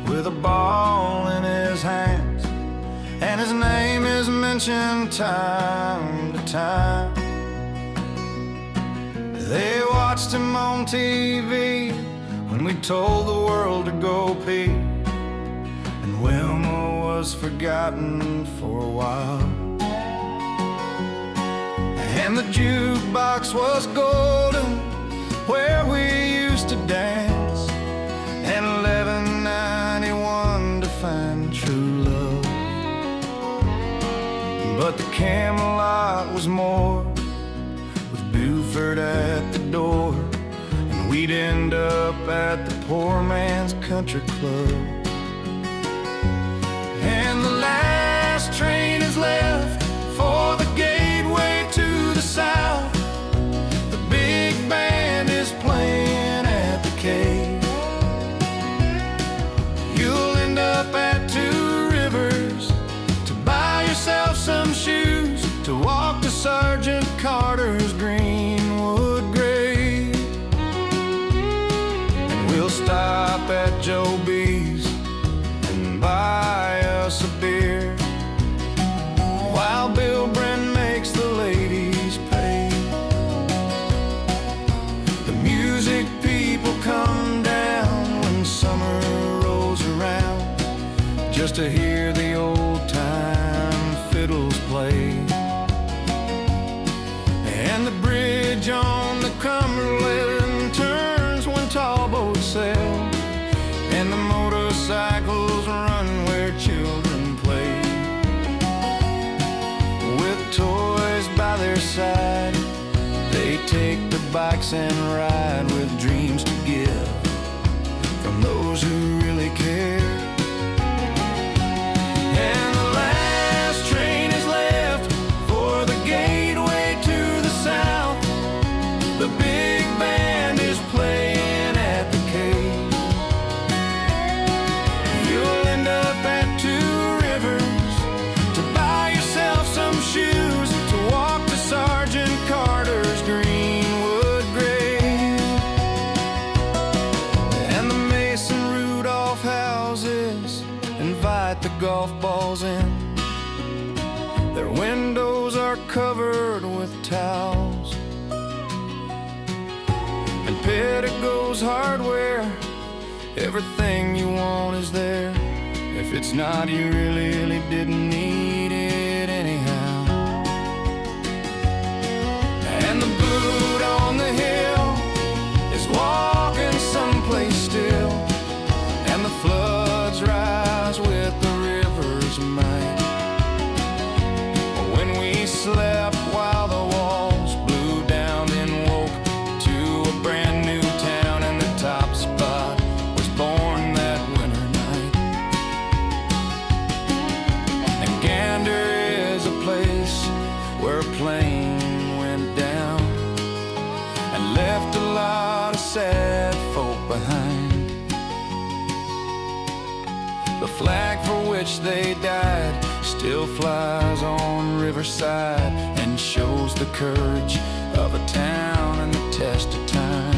with a ball in his hands, and his name is mentioned time to time. They watched him on TV when we told the world to go pee, and Wilma was forgotten for a while. And the jukebox was golden where we used to dance, and $11.91 to find true love. But the Camelot was more, with Buford at the door, and we'd end up at the poor man's country club. And the last train is left for the gateway to the south. The big band is playing at the cave. You'll end up at Two Rivers to buy yourself some shoes, to walk to Sergeant Carter's Greenwood grave. And we'll stop at Joe B's and buy us a beer, while Bill Bren makes the ladies pay. The music people come down when summer rolls around, just to hear the old-time fiddles play. And the bridge on the Cumberland turns when tall boats sail, and the motorcycles run where children play. With toys by their side, they take their bikes and ride, with dreams to give from those who really care. And the last train is left for the gateway to the south. The big band is playing at the cave. You'll end up at Two Rivers to buy yourself some shoes, to walk to Sergeant Carter's Greenwood grave. And the Mason Rudolph houses invite the golf balls in. Their windows are covered with towels. And Pettigo's Hardware, everything you want is there. If it's not, you really didn't need it anyhow. And the boot on the hill is walking someplace still, and the floods rise with the river's might. When we slept while the walls blew down, then woke to a brand new town, and the top spot was born that winter night. And Gander is a place where a plane went down and left a lot of sad folk behind. The flag for which they died still flies on Riverside, and shows the courage of a town and the test of time.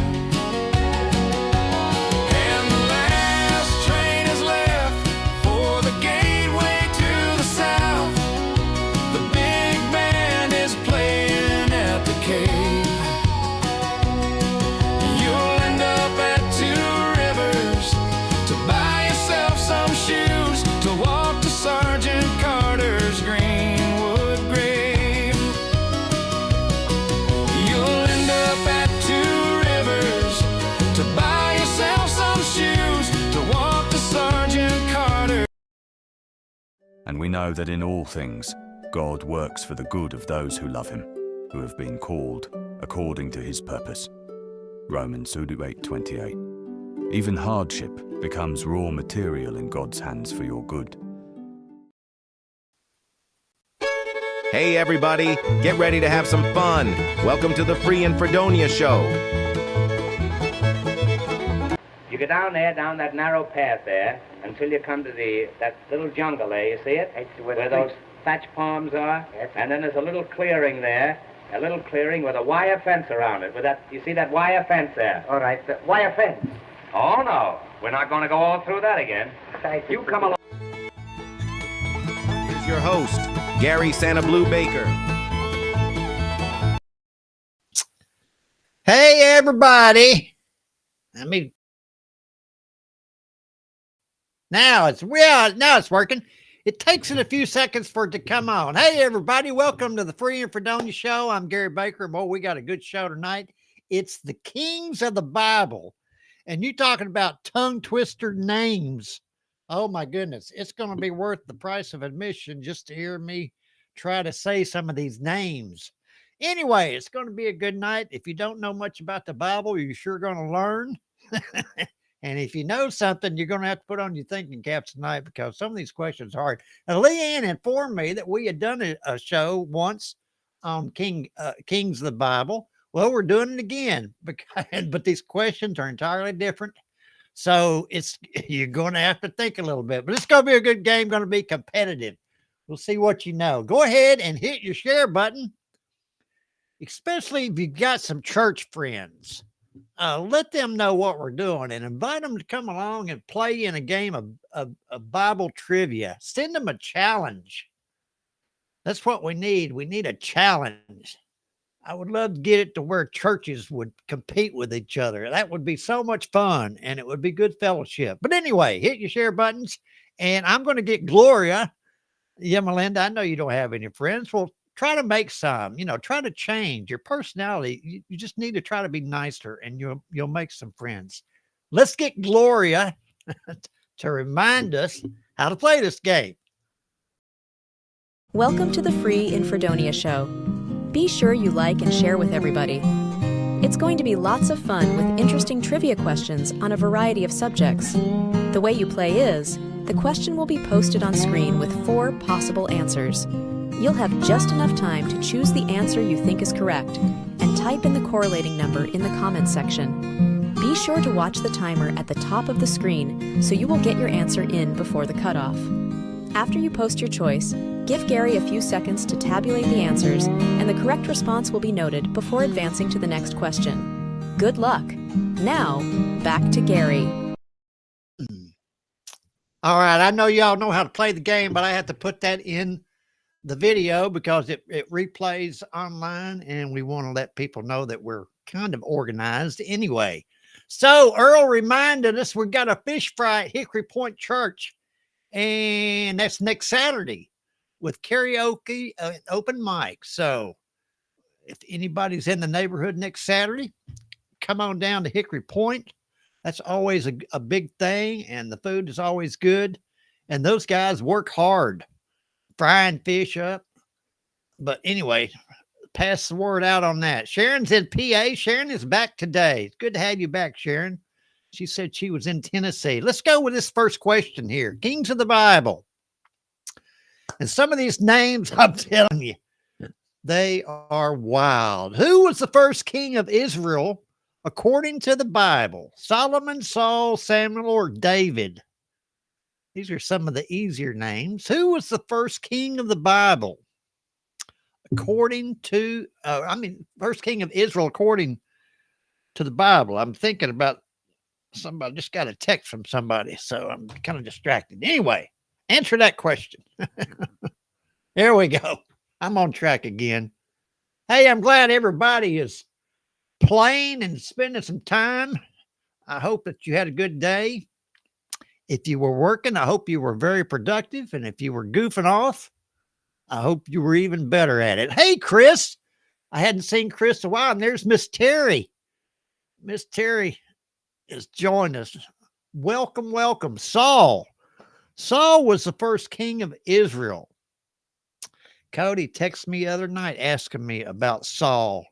And the last train is left for the gateway to the south. The big band is playing at the cave. You'll end up at Two Rivers to buy yourself some shoes, to walk to Sergeant Carter's Greenwood grave. You'll end up at Two Rivers to buy yourself some shoes, to walk to Sergeant Carter. And we know that in all things, God works for the good of those who love him, who have been called according to his purpose. Romans 8:28. Even hardship becomes raw material in God's hands for your good. Hey everybody, get ready to have some fun. Welcome to the Free in Fredonia show. You go down there, down that narrow path there, until you come to that little jungle there, you see it? Where those thatch palms are? Yes. And then there's a little clearing there, a little clearing with a wire fence around it. With that, you see that wire fence there? All right, the wire fence. Oh, no. We're not going to go all through that again. excited. You come along. Here's your host, Gary Santa Blue Baker. Hey, everybody. Now it's working. It takes it a few seconds for it to come on. Hey, everybody. Welcome to the Free and Fredonia Show. I'm Gary Baker. Boy, we got a good show tonight. It's the Kings of the Bible. And you talking about tongue twister names. Oh, my goodness. It's going to be worth the price of admission just to hear me try to say some of these names. Anyway, it's going to be a good night. If you don't know much about the Bible, you're sure going to learn. And if you know something, you're going to have to put on your thinking caps tonight because some of these questions are hard. Now, Leanne informed me that we had done a show once on Kings of the Bible. Well, we're doing it again, but these questions are entirely different. So you're going to have to think a little bit. But it's going to be a good game, going to be competitive. We'll see what you know. Go ahead and hit your share button, especially if you've got some church friends. Let them know what we're doing and invite them to come along and play in a game of Bible trivia. Send them a challenge. That's what we need. We need a challenge. I would love to get it to where churches would compete with each other. That would be so much fun and it would be good fellowship. But anyway, hit your share buttons and I'm going to get Gloria. Yeah, Melinda, I know you don't have any friends. Well, try to make some, try to change your personality. You just need to try to be nicer and you'll make some friends. Let's get Gloria to remind us how to play this game. Welcome to the Free in Fredonia Show. Be sure you like and share with everybody. It's going to be lots of fun with interesting trivia questions on a variety of subjects. The way you play is, the question will be posted on screen with 4 possible answers. You'll have just enough time to choose the answer you think is correct and type in the correlating number in the comments section. Be sure to watch the timer at the top of the screen so you will get your answer in before the cutoff. After you post your choice, give Gary a few seconds to tabulate the answers and the correct response will be noted before advancing to the next question. Good luck. Now, back to Gary. All right, I know y'all know how to play the game, but I have to put that in the video because it replays online and we want to let people know that we're kind of organized anyway. So Earl reminded us we got a fish fry at Hickory Point Church and that's next Saturday with karaoke open mic. So if anybody's in the neighborhood next Saturday, come on down to Hickory Point. That's always a big thing and the food is always good. And those guys work hard frying fish up. But anyway, pass the word out on that. Sharon's in PA. Sharon is back today. It's good to have you back, Sharon. She said she was in Tennessee. Let's go with this first question here. Kings of the Bible. And some of these names, I'm telling you, they are wild. Who was the first king of Israel according to the Bible? Solomon, Saul, Samuel, or David? These are some of the easier names. Who was the first king of the Bible? According to, first king of Israel, according to the Bible. I'm thinking about somebody, just got a text from somebody, so I'm kind of distracted. Anyway, answer that question. There we go. I'm on track again. Hey, I'm glad everybody is playing and spending some time. I hope that you had a good day. If you were working, I hope you were very productive. And if you were goofing off, I hope you were even better at it. Hey, Chris. I hadn't seen Chris in a while. And there's Miss Terry. Miss Terry has joined us. Welcome, welcome. Saul. Saul was the first king of Israel. Cody texted me the other night asking me about Saul.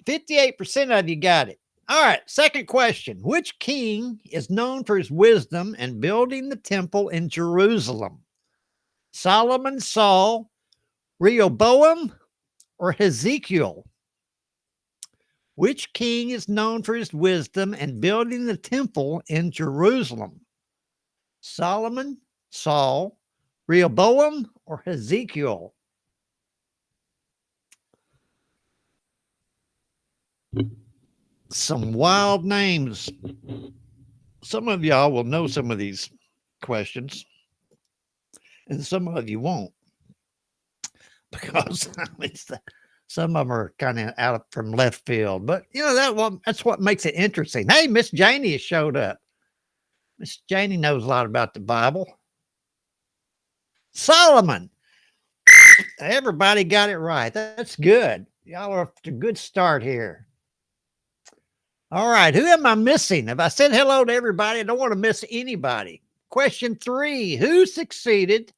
58% of you got it. All right, second question. Which king is known for his wisdom and building the temple in Jerusalem? Solomon, Saul, Rehoboam, or Hezekiah? Which king is known for his wisdom and building the temple in Jerusalem? Solomon, Saul, Rehoboam, or Hezekiah? Some wild names. Some of y'all will know some of these questions, and some of you won't, because some of them are kind of out from left field. But you know that's what makes it interesting. Hey, Miss Janie has showed up. Miss Janie knows a lot about the Bible. Solomon. Everybody got it right. That's good. Y'all are off to a good start here. All right. Who am I missing? If I said hello to everybody, I don't want to miss anybody. Question 3. Who succeeded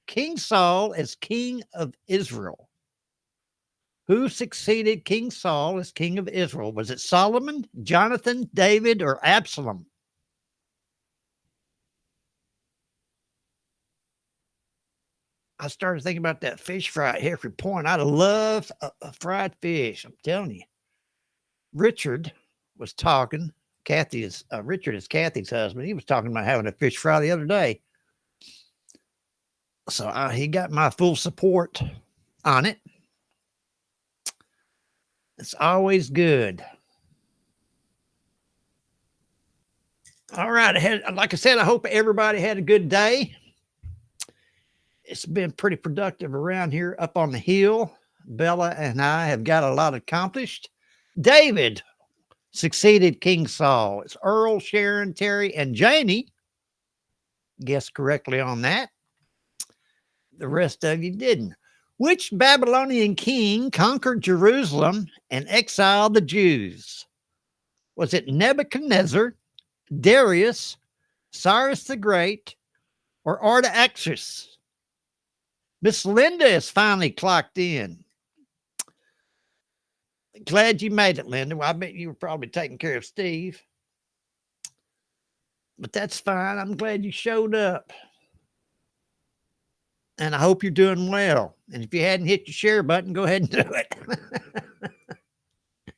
King Saul as king of Israel? Who succeeded King Saul as king of Israel? Was it Solomon, Jonathan, David, or Absalom? I started thinking about that fish fry at Hickory Point. I'd love a fried fish. I'm telling you. Richard was talking. Richard is Kathy's husband. He was talking about having a fish fry the other day. So he got my full support on it. It's always good. All right. Like I said, I hope everybody had a good day. It's been pretty productive around here up on the hill. Bella and I have got a lot accomplished. David succeeded King Saul. It's Earl, Sharon, Terry, and Janie guessed correctly on that. The rest of you didn't. Which Babylonian king conquered Jerusalem and exiled the Jews? Was it Nebuchadnezzar, Darius, Cyrus the Great, or Artaxerxes? Miss Linda is finally clocked in. Glad you made it, Linda. Well, I bet you were probably taking care of Steve. But that's fine. I'm glad you showed up. And I hope you're doing well. And if you hadn't hit your share button, go ahead and do it.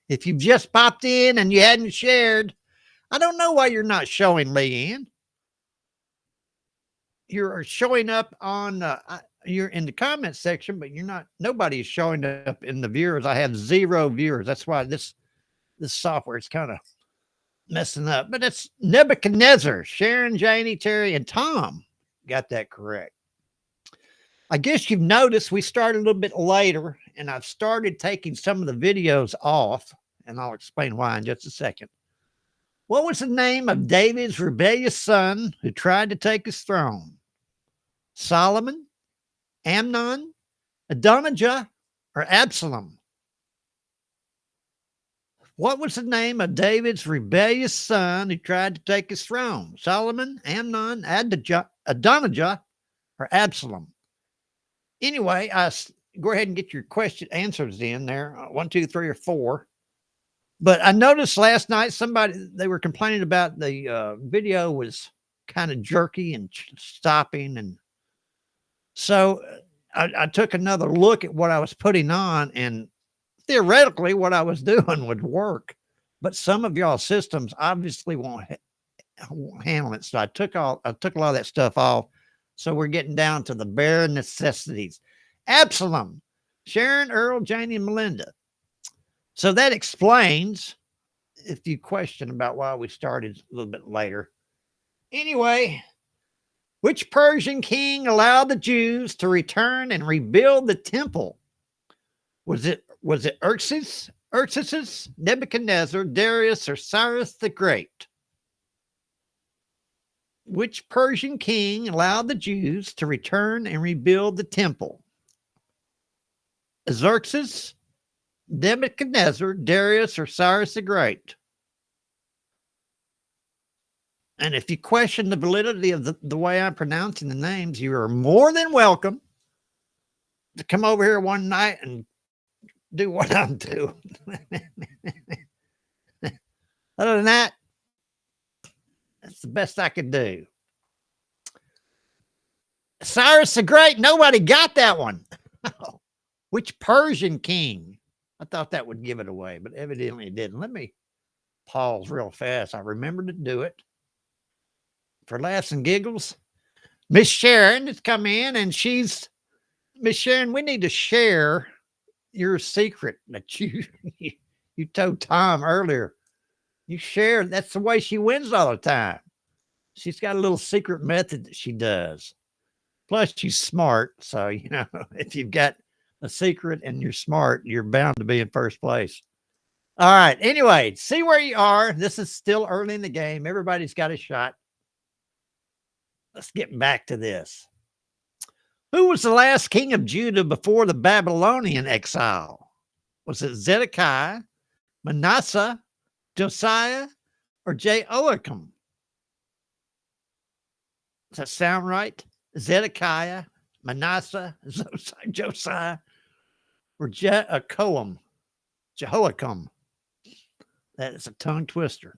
If you've just popped in and you hadn't shared, I don't know why you're not showing, Leanne. You're showing up on... you're in the comment section, but you're not. Nobody is showing up in the viewers. I have 0 viewers. That's why this software is kind of messing up. But it's Nebuchadnezzar. Sharon, Janie, Terry, and Tom got that correct. I guess you've noticed we started a little bit later, and I've started taking some of the videos off, and I'll explain why in just a second. What was the name of David's rebellious son who tried to take his throne? Solomon, Amnon, Adonijah, or Absalom? What was the name of David's rebellious son who tried to take his throne? Solomon, Amnon, Adonijah, or Absalom? Anyway, go ahead and get your question answers in there. 1, 2, 3, or 4. But I noticed last night they were complaining about the video was kind of jerky and stopping, and so I took another look at what I was putting on, and theoretically what I was doing would work, but some of y'all systems obviously won't handle it. So I took a lot of that stuff off. So we're getting down to the bare necessities. Absalom, Sharon, Earl, Janie, and Melinda. So that explains if you question about why we started a little bit later. Anyway, which Persian king allowed the Jews to return and rebuild the temple? Was it Xerxes, Nebuchadnezzar, Darius, or Cyrus the Great? Which Persian king allowed the Jews to return and rebuild the temple? Xerxes, Nebuchadnezzar, Darius, or Cyrus the Great? And if you question the validity of the way I'm pronouncing the names, you are more than welcome to come over here one night and do what I'm doing. Other than that, that's the best I could do. Cyrus the Great, nobody got that one. Which Persian king? I thought that would give it away, but evidently it didn't. Let me pause real fast. I remembered to do it. For laughs and giggles, Miss Sharon has come in, and Miss Sharon, we need to share your secret that you told Tom earlier. You share. That's the way she wins all the time. She's got a little secret method that she does. Plus, she's smart. So, if you've got a secret and you're smart, you're bound to be in first place. All right. Anyway, see where you are. This is still early in the game. Everybody's got a shot. Let's get back to this. Who was the last king of Judah before the Babylonian exile? Was it Zedekiah, Manasseh, Josiah, or Jehoiakim? Does that sound right? Zedekiah, Manasseh, Josiah, or Jehoiakim? That is a tongue twister.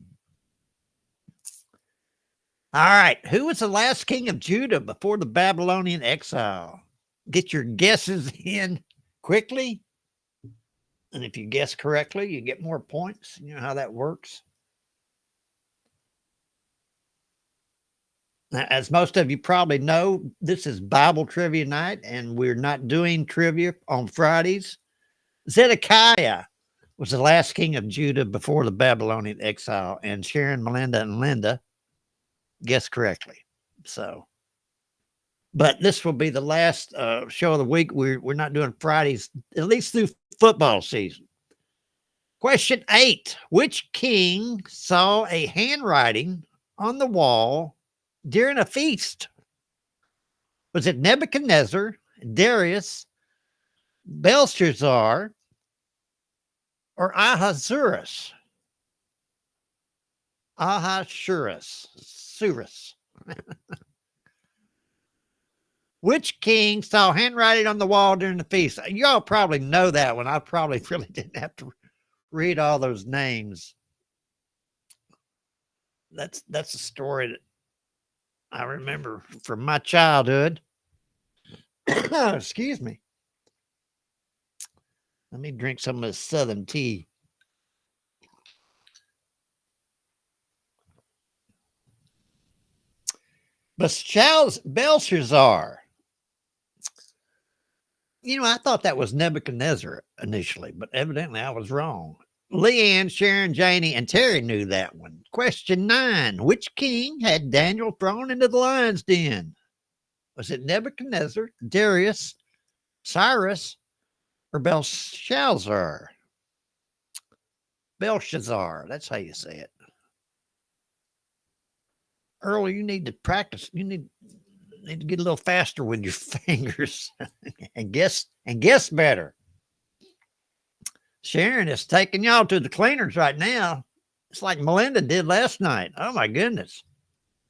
All right. Who was the last king of Judah before the Babylonian exile? Get your guesses in quickly. And if you guess correctly, you get more points. You know how that works. Now, as most of you probably know, this is Bible trivia night, and we're not doing trivia on Fridays. Zedekiah was the last king of Judah before the Babylonian exile, and Sharon, Melinda, and Linda guessed correctly. So, but this will be the last show of the week. We're not doing Fridays, at least through football season. Question 8. Which king saw a handwriting on the wall during a feast? Was it Nebuchadnezzar, Darius, Belshazzar, or Ahasuerus? Which king saw handwriting on the wall during the feast? Y'all probably know that one. I probably really didn't have to read all those names. That's a story that I remember from my childhood. Excuse me. Let me drink some of this Southern tea. Belshazzar. I thought that was Nebuchadnezzar initially, but evidently I was wrong. Leanne, Sharon, Janie, and Terry knew that one. Question 9. Which king had Daniel thrown into the lion's den? Was it Nebuchadnezzar, Darius, Cyrus, or Belshazzar? Belshazzar. That's how you say it. Earl, you need to practice. You need to get a little faster with your fingers and guess better. Sharon is taking y'all to the cleaners right now. It's like Melinda did last night. Oh my goodness.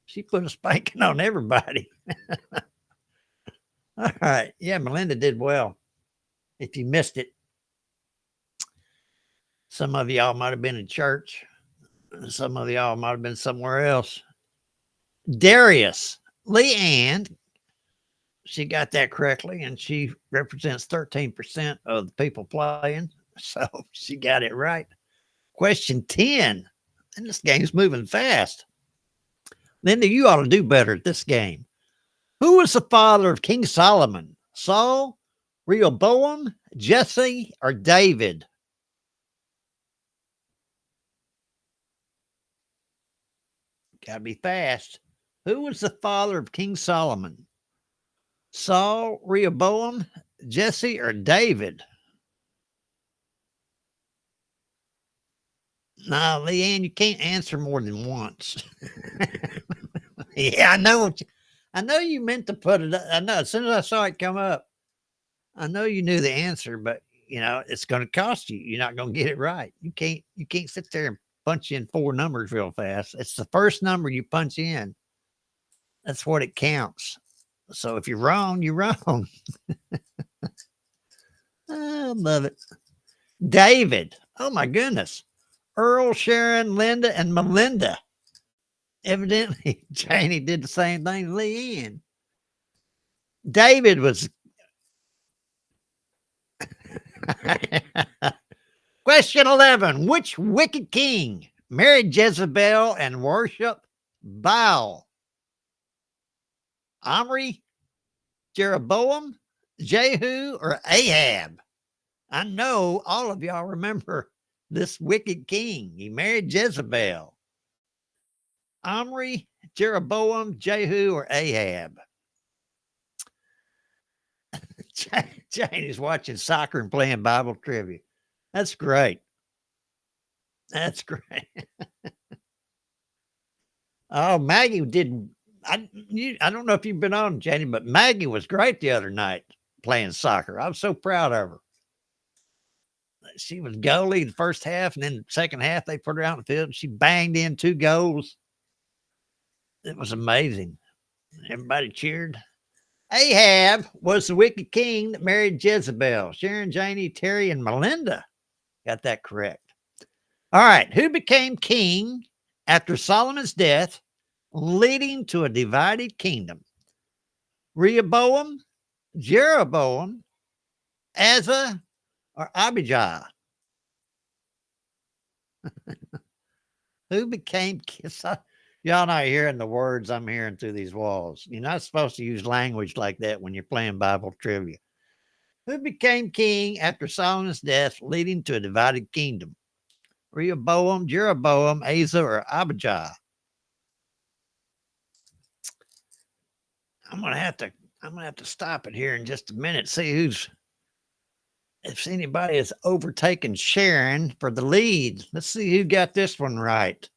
She put a spanking on everybody. All right. Yeah, Melinda did well. If you missed it, some of y'all might have been in church. Some of y'all might have been somewhere else. Darius. Leanne, she got that correctly, and she represents 13% of the people playing. So she got it right. Question 10. And this game's moving fast. Linda, you ought to do better at this game. Who was the father of King Solomon? Saul, Rehoboam, Jesse, or David? Gotta be fast. Who was the father of King Solomon? Saul, Rehoboam, Jesse, or David? No, Leanne, you can't answer more than once. Yeah, I know. I know you meant to put it up. I know as soon as I saw it come up, I know you knew the answer, but it's going to cost you. You're not going to get it right. You can't sit there and punch in 4 numbers real fast. It's the first number you punch in. That's what it counts. So if you're wrong, you're wrong. I love it. David. Oh my goodness. Earl, Sharon, Linda, and Melinda. Evidently, Janie did the same thing to Leanne. David was. Question 11. Which wicked king married Jezebel and worshiped Baal? Omri, Jeroboam, Jehu, or Ahab? I know all of y'all remember this wicked king. He married Jezebel. Omri, Jeroboam, Jehu, or Ahab? Jane is watching soccer and playing Bible trivia. That's great. That's great. Oh, Maggie did. I don't know if you've been on, Jenny, but Maggie was great the other night playing soccer. I was so proud of her. She was goalie the first half, and then the second half they put her out in the field. And she banged in 2 goals. It was amazing. Everybody cheered. Ahab was the wicked king that married Jezebel. Sharon, Janie, Terry, and Melinda got that correct. All right. Who became king after Solomon's death, leading to a divided kingdom? Rehoboam, Jeroboam, Asa, or Abijah? Who became king? Y'all not hearing the words I'm hearing through these walls. You're not supposed to use language like that when you're playing Bible trivia. Who became king after Solomon's death, leading to a divided kingdom? Rehoboam, Jeroboam, Asa, or Abijah? I'm gonna have to stop it here in just a minute. See if anybody has overtaken Sharon for the lead. Let's see who got this one right.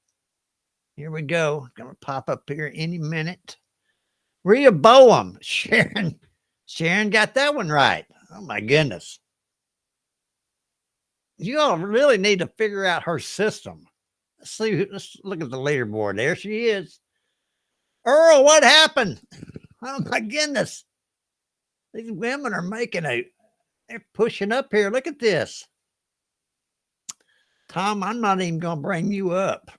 Here we go. Gonna pop up here any minute. Rehoboam. Sharon got that one right. Oh my goodness. You all really need to figure out her system. Let's look at the leaderboard. There she is. Earl, what happened? Oh my goodness. These women are they're pushing up here. Look at this. Tom, I'm not even going to bring you up.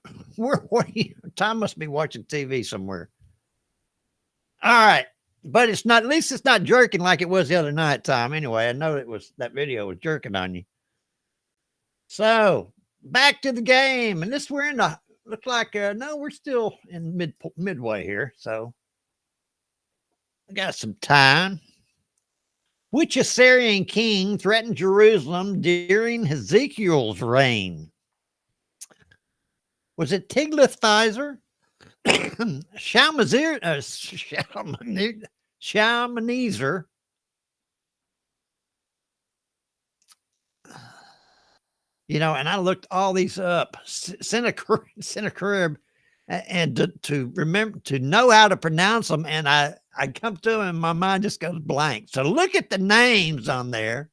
Tom must be watching TV somewhere. All right. But at least it's not jerking like it was the other night, Tom. Anyway, I know that video was jerking on you. So back to the game. And looks like, no, we're still in midway here. So I got some time. Which Assyrian king threatened Jerusalem during Ezekiel's reign? Was it Tiglath-Pileser, Shalmaneser, and I looked all these up, Sennacherib, and to remember, to know how to pronounce them, and I come to them and my mind just goes blank. So look at the names on there.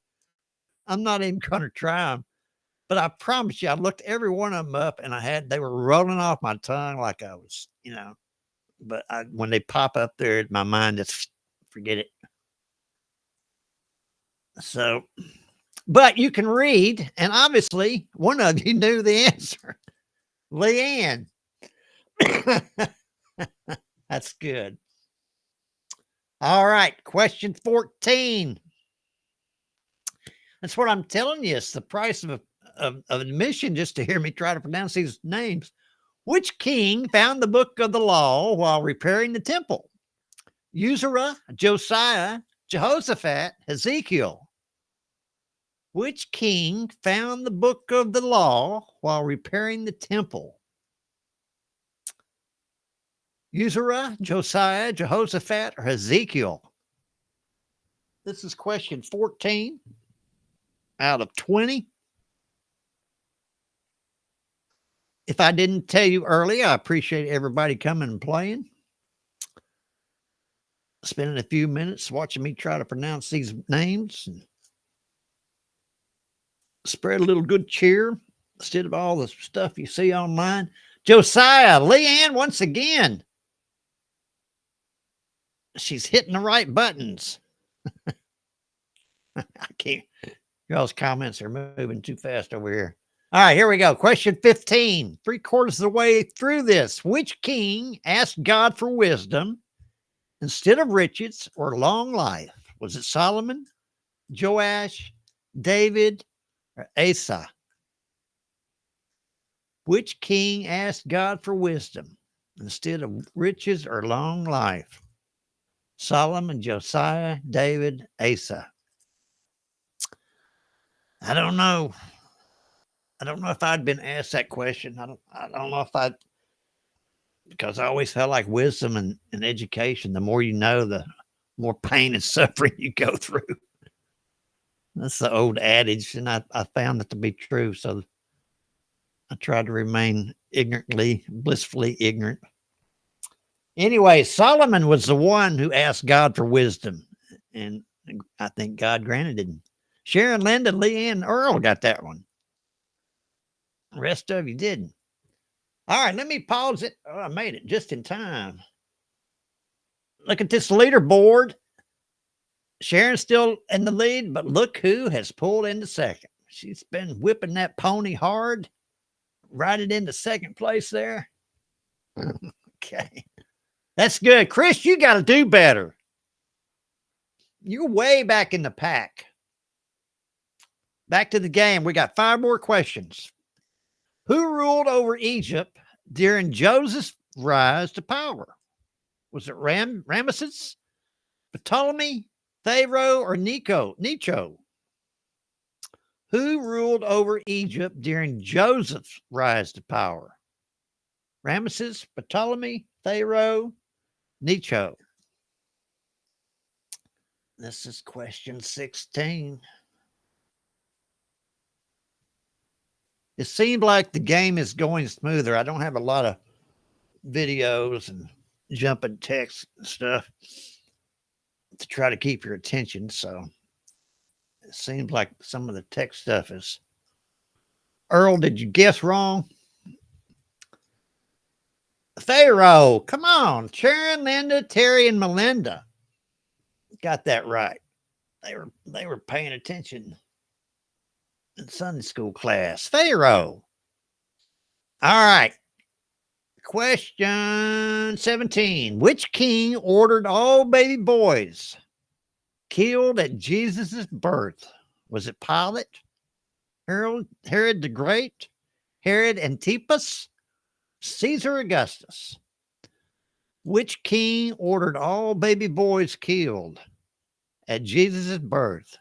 I'm not even going to try them, but I promise you, I looked every one of them up and they were rolling off my tongue like I was, but when they pop up there, my mind just forget it. So, but you can read, and obviously one of you knew the answer. Leanne. That's good. All right. Question 14. That's what I'm telling you. It's the price of admission just to hear me try to pronounce these names. Which king found the book of the law while repairing the temple? Uzziah, Josiah, Jehoshaphat, Ezekiel. Which king found the book of the law while repairing the temple? Uzziah, Josiah, Jehoshaphat, or Ezekiel? This is question 14 out of 20. If I didn't tell you earlier, I appreciate everybody coming and playing. Spending a few minutes watching me try to pronounce these names and spread a little good cheer instead of all the stuff you see online. Josiah, Leanne, once again. She's hitting the right buttons. I can't. Y'all's comments are moving too fast over here. All right, here we go. Question 15. 3/4 of the way through this. Which king asked God for wisdom instead of riches or long life? Was it Solomon, Joash, David, or Asa? Which king asked God for wisdom instead of riches or long life? Solomon, Josiah, David, Asa. I don't know. I don't know if I'd been asked that question. I don't know if I'd because I always felt like wisdom and education, the more you know, the more pain and suffering you go through. That's the old adage, and I found it to be true. So I tried to remain blissfully ignorant. Anyway, Solomon was the one who asked God for wisdom, and I think God granted it. Sharon, Linda, Leanne, and Earl got that one. The rest of you didn't. All right, let me pause it. Oh, I made it just in time. Look at this leaderboard. Sharon's still in the lead, but look who has pulled into second. She's been whipping that pony hard. Right it into second place there. Okay. That's good. Chris, you got to do better. You're way back in the pack. Back to the game. We got 5 more questions. Who ruled over Egypt during Joseph's rise to power? Was it Ramesses, Ptolemy, Pharaoh, or Necho? Who ruled over Egypt during Joseph's rise to power? Ramesses, Ptolemy, Pharaoh, Necho. This is question 16. It seemed like the game is going smoother. I don't have a lot of videos and jumping text and stuff to try to keep your attention. So it seems like some of the text stuff is. Earl, did you guess wrong? Pharaoh. Come on. Sharon, Linda, Terry, and Melinda got that right. They were paying attention in Sunday school class. Pharaoh. All right. Question 17. Which king ordered all baby boys killed at Jesus' birth? Was it Pilate, Herod the Great, Herod Antipas, Caesar Augustus? Which king ordered all baby boys killed at Jesus' birth?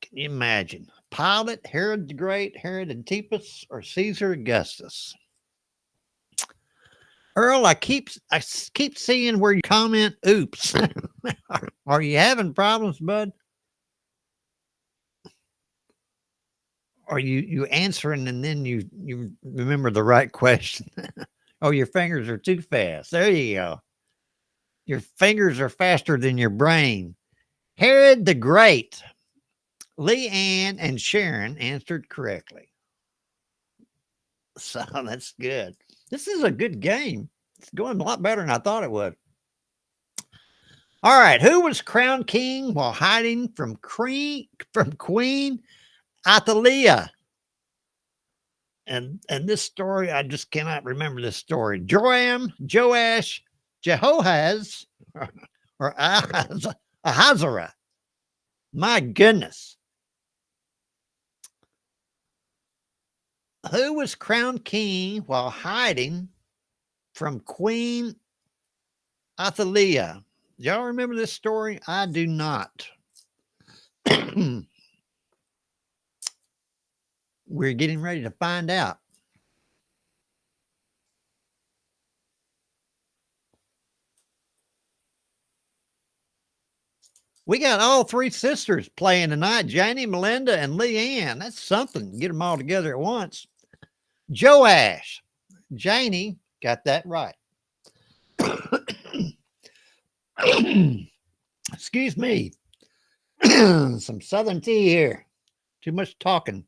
Can you imagine? Pilate, Herod the Great, Herod Antipas, or Caesar Augustus? Earl, I keep seeing where you comment, oops. Are you having problems, bud? Are you answering and then you remember the right question? Oh, your fingers are too fast. There you go. Your fingers are faster than your brain. Herod the Great. Leanne and Sharon answered correctly. So that's good. This is a good game. It's going a lot better than I thought it would. All right. Who was crowned king while hiding from Queen Athaliah? And this story, I just cannot remember this story. Joram, Joash, Jehoahaz, or Ahazarah. My goodness. Who was crowned king while hiding from Queen Athaliah? Y'all remember this story? I do not. We're getting ready to find out. We got all 3 sisters playing tonight. Janie, Melinda, and Leanne. That's something. Get them all together at once. Joash. Janie got that right. Excuse me. Some Southern tea here. Too much talking.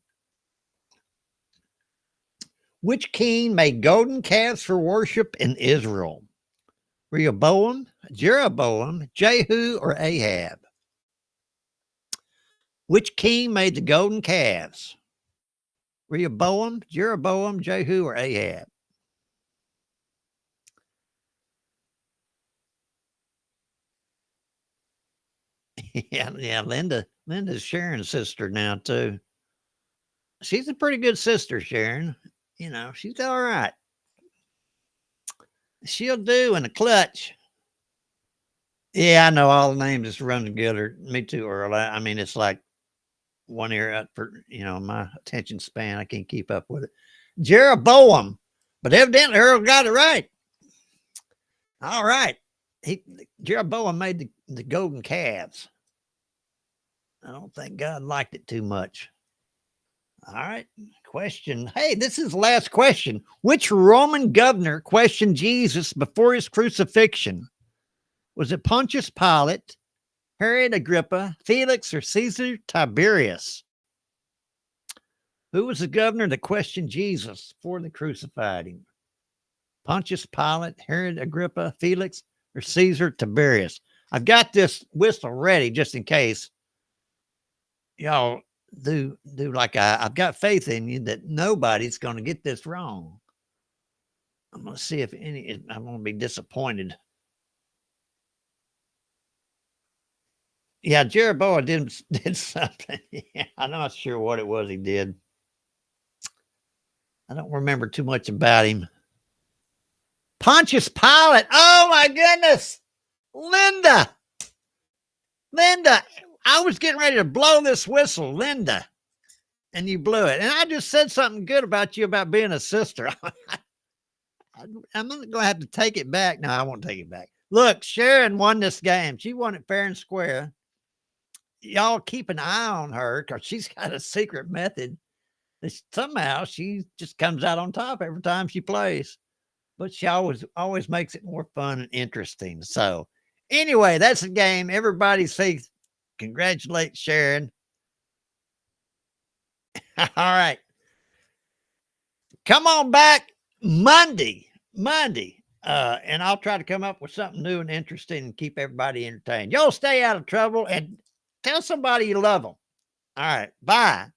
Which king made golden calves for worship in Israel? Rehoboam, Jeroboam, Jehu, or Ahab? Which king made the golden calves? Rehoboam, Jeroboam, Jehu, or Ahab? Yeah, Linda's Sharon's sister now too. She's a pretty good sister, Sharon. You know, she's all right. She'll do in a clutch. Yeah, I know all the names just run together. Me too, Earl. I mean, it's like one ear up for, my attention span. I can't keep up with it. Jeroboam But evidently Earl got it right. All right. Jeroboam made the golden calves. I don't think God liked it too much. All right. Question. Hey, this is the last question. Which Roman governor questioned Jesus before his crucifixion? Was it Pontius Pilate, Herod Agrippa, Felix, or Caesar Tiberius? Who was the governor that questioned Jesus before they crucified him? Pontius Pilate, Herod Agrippa, Felix, or Caesar Tiberius? I've got this whistle ready just in case y'all do like I've got faith in you that nobody's going to get this wrong. I'm going to see if I'm going to be disappointed. Yeah, Jeroboam did something. Yeah, I'm not sure what it was he did. I don't remember too much about him. Pontius Pilate. Oh my goodness. Linda, I was getting ready to blow this whistle, Linda, and you blew it. And I just said something good about you about being a sister. I'm going to have to take it back. No, I won't take it back. Look, Sharon won this game. She won it fair and square. Y'all keep an eye on her because she's got a secret method. Somehow she just comes out on top every time she plays. But she always makes it more fun and interesting. So anyway, that's the game. Everybody say congratulate Sharon. All right. Come on back Monday. And I'll try to come up with something new and interesting and keep everybody entertained. Y'all stay out of trouble and tell somebody you love them. All right. Bye.